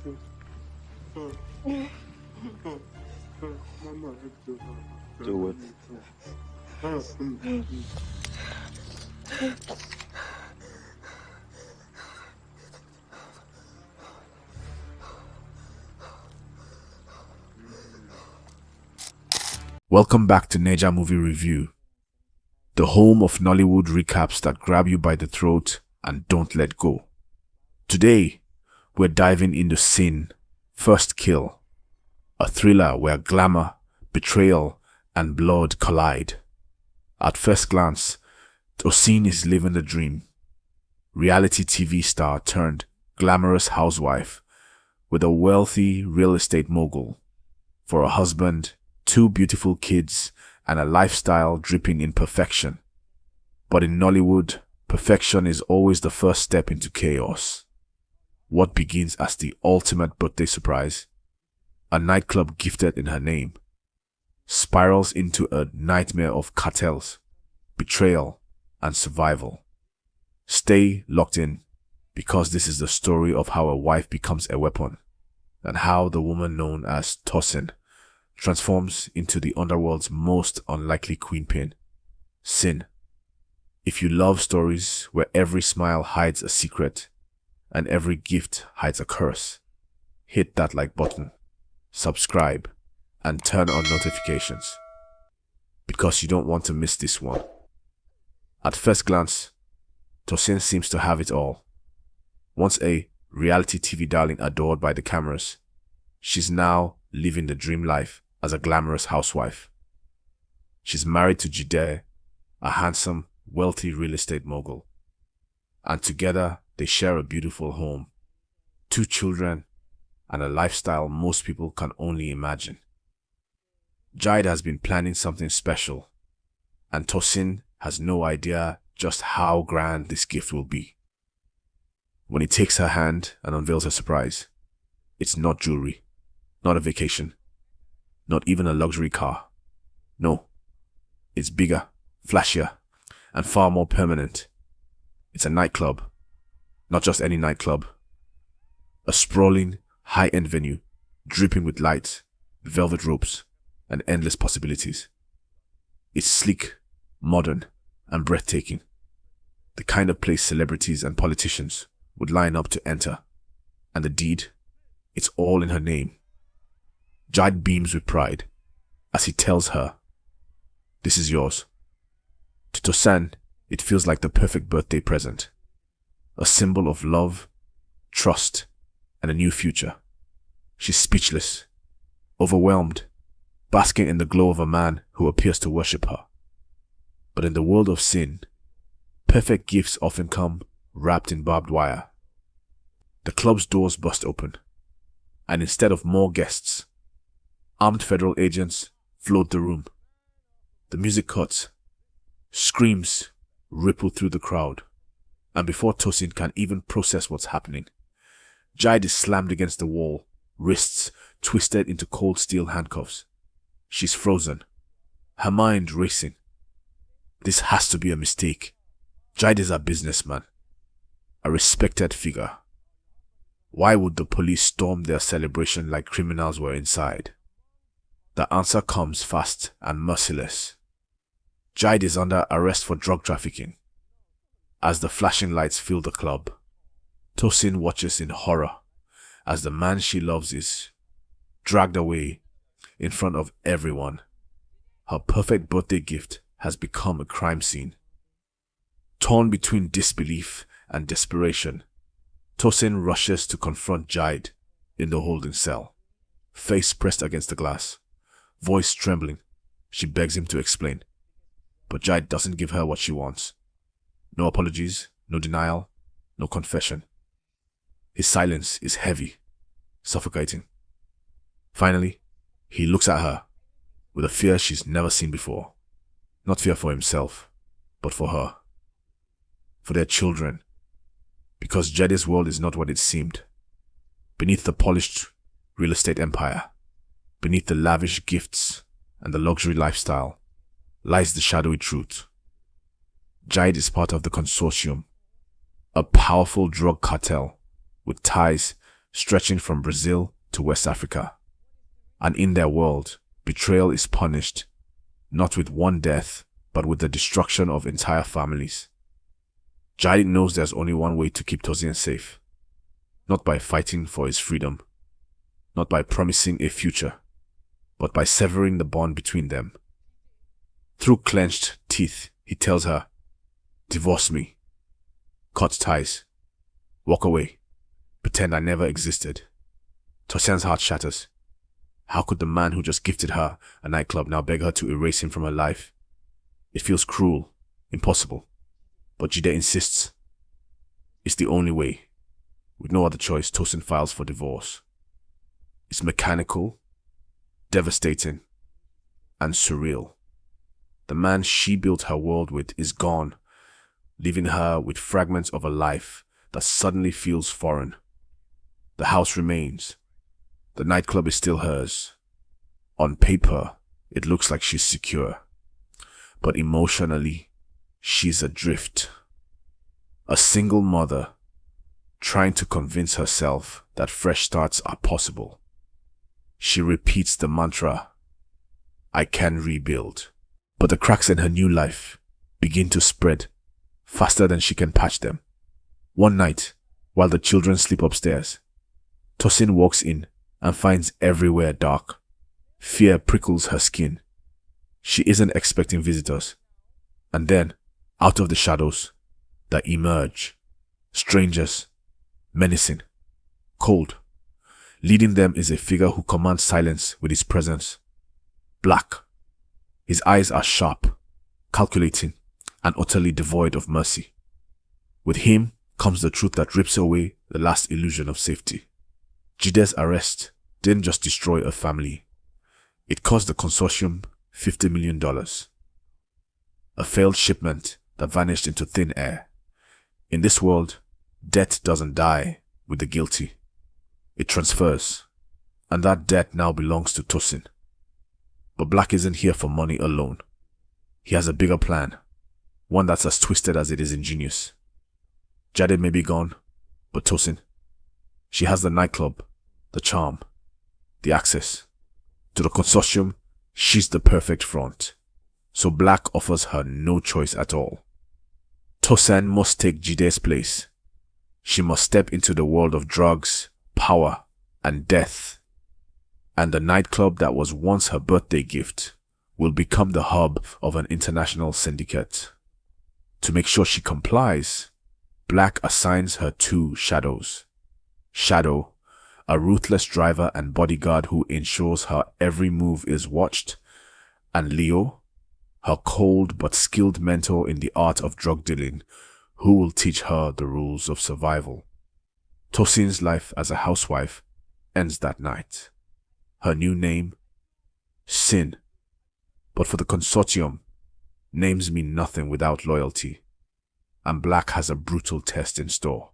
Do what? Welcome back to Naija Movie Review, the home of Nollywood recaps that grab you by the throat and don't let go. Today, we're diving into Sin, First Kill, a thriller where glamour, betrayal, and blood collide. At first glance, Tosin is living the dream. Reality TV star turned glamorous housewife with a wealthy real estate mogul. For a husband, 2 beautiful kids, and a lifestyle dripping in perfection. But in Nollywood, perfection is always the first step into chaos. What begins as the ultimate birthday surprise, a nightclub gifted in her name, spirals into a nightmare of cartels, betrayal, and survival. Stay locked in, because this is the story of how a wife becomes a weapon, and how the woman known as Tosin transforms into the underworld's most unlikely queenpin, Sin. If you love stories where every smile hides a secret and every gift hides a curse, hit that like button, subscribe, and turn on notifications, because you don't want to miss this one. At first glance, Tosin seems to have it all. Once a reality TV darling adored by the cameras, she's now living the dream life as a glamorous housewife. She's married to Jide, a handsome, wealthy real estate mogul. And together, they share a beautiful home, 2 children, and a lifestyle most people can only imagine. Jide has been planning something special, and Tosin has no idea just how grand this gift will be. When he takes her hand and unveils her surprise, it's not jewelry, not a vacation, not even a luxury car. No, it's bigger, flashier, and far more permanent. It's a nightclub, not just any nightclub. A sprawling, high-end venue, dripping with lights, velvet ropes, and endless possibilities. It's sleek, modern, and breathtaking. The kind of place celebrities and politicians would line up to enter. And the deed, it's all in her name. Jide beams with pride as he tells her, "This is yours." To Tosin, it feels like the perfect birthday present, a symbol of love, trust, and a new future. She's speechless, overwhelmed, basking in the glow of a man who appears to worship her. But in the world of Sin, perfect gifts often come wrapped in barbed wire. The club's doors bust open, and instead of more guests, armed federal agents flood the room. The music cuts, screams ripple through the crowd, and before Tosin can even process what's happening, Jide is slammed against the wall, wrists twisted into cold steel handcuffs. She's frozen, her mind racing. This has to be a mistake. Jide is a businessman, a respected figure. Why would the police storm their celebration like criminals were inside? The answer comes fast and merciless. Jide is under arrest for drug trafficking. As the flashing lights fill the club, Tosin watches in horror as the man she loves is dragged away in front of everyone. Her perfect birthday gift has become a crime scene. Torn between disbelief and desperation, Tosin rushes to confront Jide in the holding cell. Face pressed against the glass, voice trembling, she begs him to explain. But Jide doesn't give her what she wants. No apologies, no denial, no confession. His silence is heavy, suffocating. Finally, he looks at her with a fear she's never seen before. Not fear for himself, but for her. For their children. Because Jade's world is not what it seemed. Beneath the polished real estate empire, beneath the lavish gifts and the luxury lifestyle, lies the shadowy truth. Jide is part of the consortium, a powerful drug cartel with ties stretching from Brazil to West Africa. And in their world, betrayal is punished, not with one death, but with the destruction of entire families. Chidi knows there's only one way to keep Tosin safe. Not by fighting for his freedom, not by promising a future, but by severing the bond between them. Through clenched teeth, he tells her, "Divorce me. Cut ties. Walk away. Pretend I never existed." Tosin's heart shatters. How could the man who just gifted her a nightclub now beg her to erase him from her life? It feels cruel, impossible. But Jide insists. It's the only way. With no other choice, Tosin files for divorce. It's mechanical, devastating, and surreal. The man she built her world with is gone, leaving her with fragments of a life that suddenly feels foreign. The house remains. The nightclub is still hers. On paper, it looks like she's secure. But emotionally, she's adrift. A single mother, trying to convince herself that fresh starts are possible. She repeats the mantra, "I can rebuild." But the cracks in her new life begin to spread faster than she can patch them. One night, while the children sleep upstairs, Tosin walks in and finds everywhere dark. Fear prickles her skin. She isn't expecting visitors. And then, out of the shadows, they emerge. Strangers, menacing, cold. Leading them is a figure who commands silence with his presence. Blaq. His eyes are sharp, calculating, and utterly devoid of mercy. With him comes the truth that rips away the last illusion of safety. Jide's arrest didn't just destroy a family. It cost the consortium $50 million. A failed shipment that vanished into thin air. In this world, debt doesn't die with the guilty. It transfers, and that debt now belongs to Tosin. But Blaq isn't here for money alone. He has a bigger plan, one that's as twisted as it is ingenious. Jade may be gone, but Tosin, she has the nightclub, the charm, the access. To the consortium, she's the perfect front. So Blaq offers her no choice at all. Tosin must take Jide's place. She must step into the world of drugs, power, and death. And the nightclub that was once her birthday gift will become the hub of an international syndicate. To make sure she complies, Blaq assigns her two shadows. Shadow, a ruthless driver and bodyguard who ensures her every move is watched, and Leo, her cold but skilled mentor in the art of drug dealing, who will teach her the rules of survival. Tosin's life as a housewife ends that night. Her new name? Sin. But for the consortium, names mean nothing without loyalty. And Blaq has a brutal test in store.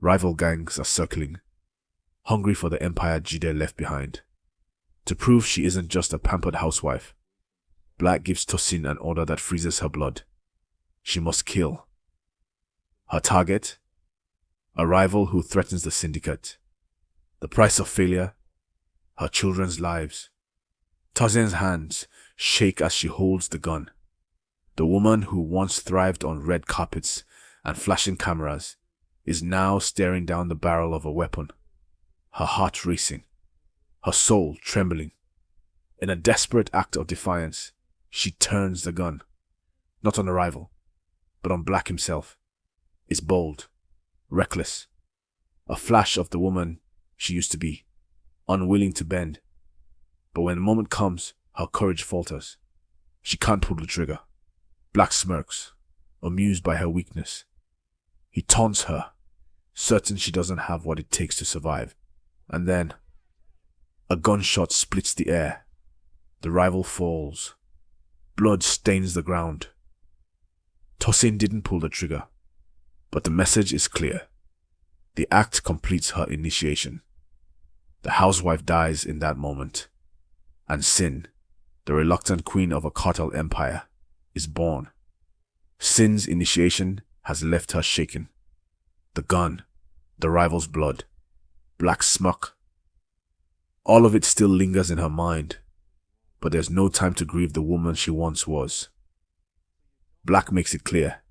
Rival gangs are circling, hungry for the empire Jide left behind. To prove she isn't just a pampered housewife, Blaq gives Tosin an order that freezes her blood. She must kill. Her target? A rival who threatens the syndicate. The price of failure? Her children's lives. Tosin's hands shake as she holds the gun. The woman who once thrived on red carpets and flashing cameras is now staring down the barrel of a weapon, her heart racing, her soul trembling. In a desperate act of defiance, she turns the gun, not on the rival, but on Blaq himself. It's bold, reckless, a flash of the woman she used to be, unwilling to bend. But when the moment comes, her courage falters. She can't pull the trigger. Blaq smirks, amused by her weakness. He taunts her, certain she doesn't have what it takes to survive. And then, a gunshot splits the air. The rival falls. Blood stains the ground. Tosin didn't pull the trigger, but the message is clear. The act completes her initiation. The housewife dies in that moment. And Sin, the reluctant queen of a cartel empire, is born. Sin's initiation has left her shaken. The gun, the rival's blood, Black's smirk. All of it still lingers in her mind, but there's no time to grieve the woman she once was. Blaq makes it clear.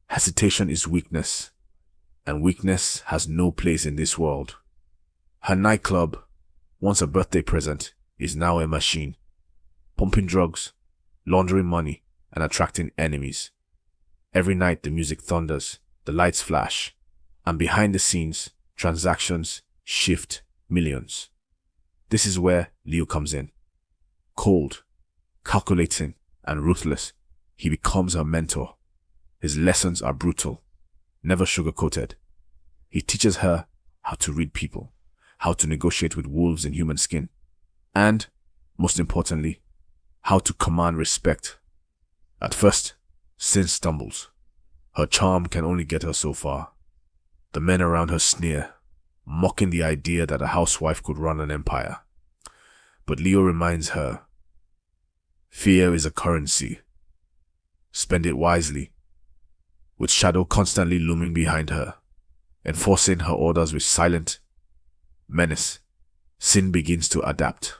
Hesitation is weakness, and weakness has no place in this world. Her nightclub, once a birthday present, is now a machine, pumping drugs, laundering money, and attracting enemies. Every night the music thunders, the lights flash, and behind the scenes, transactions shift millions. This is where Leo comes in. Cold, calculating, and ruthless, he becomes her mentor. His lessons are brutal, never sugar-coated. He teaches her how to read people, how to negotiate with wolves in human skin, and, most importantly, how to command respect. At first, Sin stumbles. Her charm can only get her so far. The men around her sneer, mocking the idea that a housewife could run an empire. But Leo reminds her, fear is a currency. Spend it wisely. With Shadow constantly looming behind her, enforcing her orders with silent menace, Sin begins to adapt.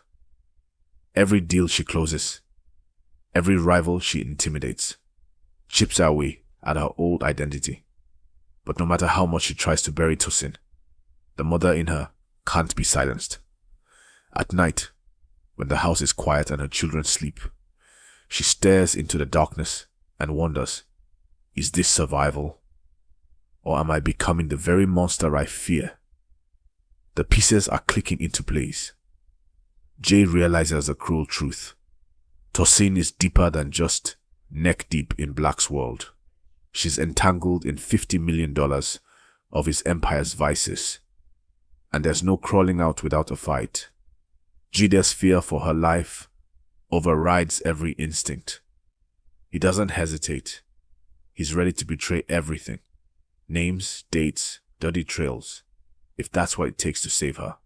Every deal she closes, every rival she intimidates, chips away at her old identity. But no matter how much she tries to bury Tosin, the mother in her can't be silenced. At night, when the house is quiet and her children sleep, she stares into the darkness and wonders, is this survival? Or am I becoming the very monster I fear? The pieces are clicking into place. Jay realizes a cruel truth. Tosin is deeper than just neck deep in Black's world. She's entangled in $50 million of his empire's vices. And there's no crawling out without a fight. Jide's fear for her life overrides every instinct. He doesn't hesitate. He's ready to betray everything. Names, dates, dirty trails, if that's what it takes to save her.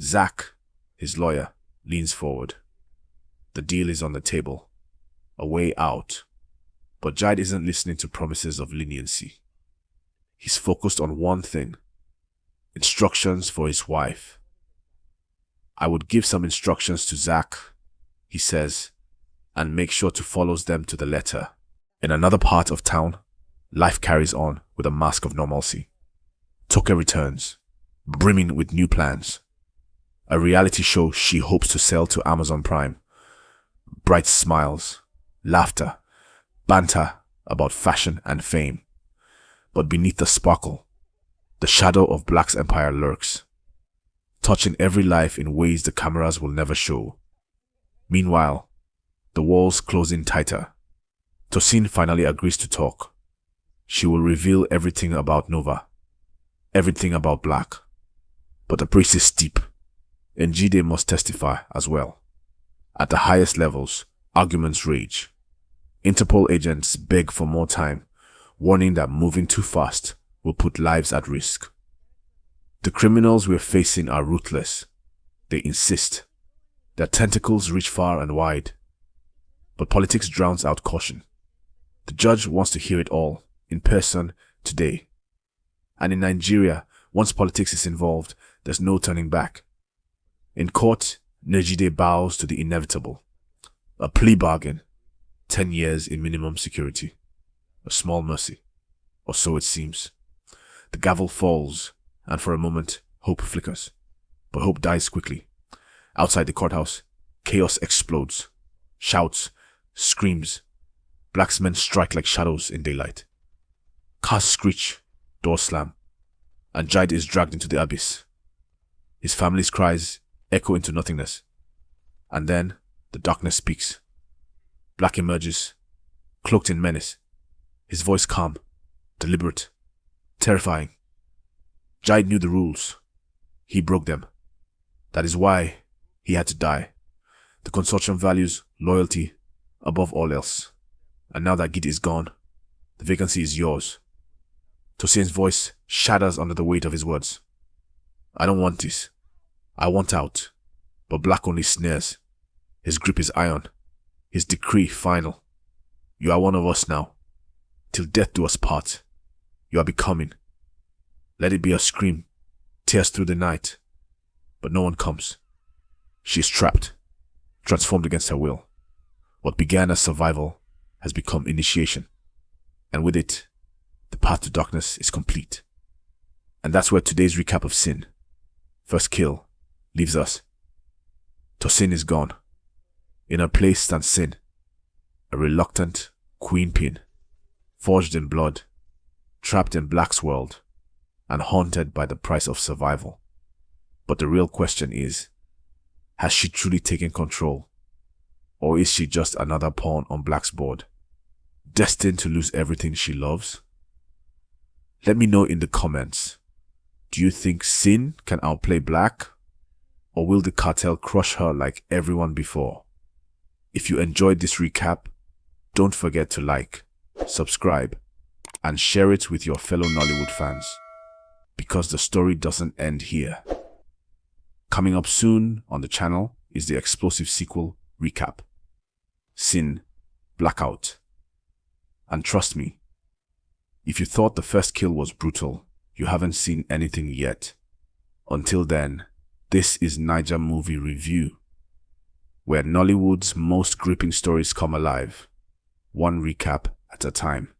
Zach, his lawyer, leans forward. The deal is on the table. A way out. But Jide isn't listening to promises of leniency. He's focused on one thing. Instructions for his wife. I would give some instructions to Zach, he says, and make sure to follow them to the letter. In another part of town, life carries on with a mask of normalcy. Toke returns, brimming with new plans. A reality show she hopes to sell to Amazon Prime. Bright smiles, laughter, banter about fashion and fame. But beneath the sparkle, the shadow of Black's empire lurks, touching every life in ways the cameras will never show. Meanwhile, the walls close in tighter. Tosin finally agrees to talk. She will reveal everything about Nova, everything about Blaq. But the price is steep, and Jide must testify as well. At the highest levels, arguments rage. Interpol agents beg for more time, warning that moving too fast will put lives at risk. The criminals we're facing are ruthless. They insist. Their tentacles reach far and wide. But politics drowns out caution. The judge wants to hear it all, in person, today. And in Nigeria, once politics is involved, there's no turning back. In court, Nejide bows to the inevitable. A plea bargain, 10 years in minimum security. A small mercy, or so it seems. The gavel falls, and for a moment, hope flickers. But hope dies quickly. Outside the courthouse, chaos explodes. Shouts, screams. Black's men strike like shadows in daylight. Cars screech, doors slam, and Jide is dragged into the abyss. His family's cries echo into nothingness. And then, the darkness speaks. Blaq emerges, cloaked in menace. His voice calm, deliberate, terrifying. Jide knew the rules. He broke them. That is why he had to die. The consortium values loyalty above all else. And now that Gide is gone, the vacancy is yours. Tosin's voice shatters under the weight of his words. I don't want this. I want out. But Blaq only sneers. His grip is iron. His decree final. You are one of us now. Till death do us part. You are becoming. Let it be a scream. tears through the night, but no one comes. She's trapped, transformed against her will. What began as survival has become initiation, and with it, the path to darkness is complete. And that's where today's recap of Sin, First Kill, leaves us. Tosin is gone. In her place stands Sin, a reluctant queenpin, forged in blood, trapped in Blaq's world, and haunted by the price of survival. But the real question is, has she truly taken control? Or is she just another pawn on Blaq's board, destined to lose everything she loves? Let me know in the comments. Do you think Sin can outplay Blaq? Or will the cartel crush her like everyone before? If you enjoyed this recap, don't forget to like, subscribe, and share it with your fellow Nollywood fans, because the story doesn't end here. Coming up soon on the channel is the explosive sequel recap, Sin, Blackout. And trust me, if you thought the first kill was brutal, you haven't seen anything yet. Until then, this is Naija Movie Review, where Nollywood's most gripping stories come alive, one recap at a time.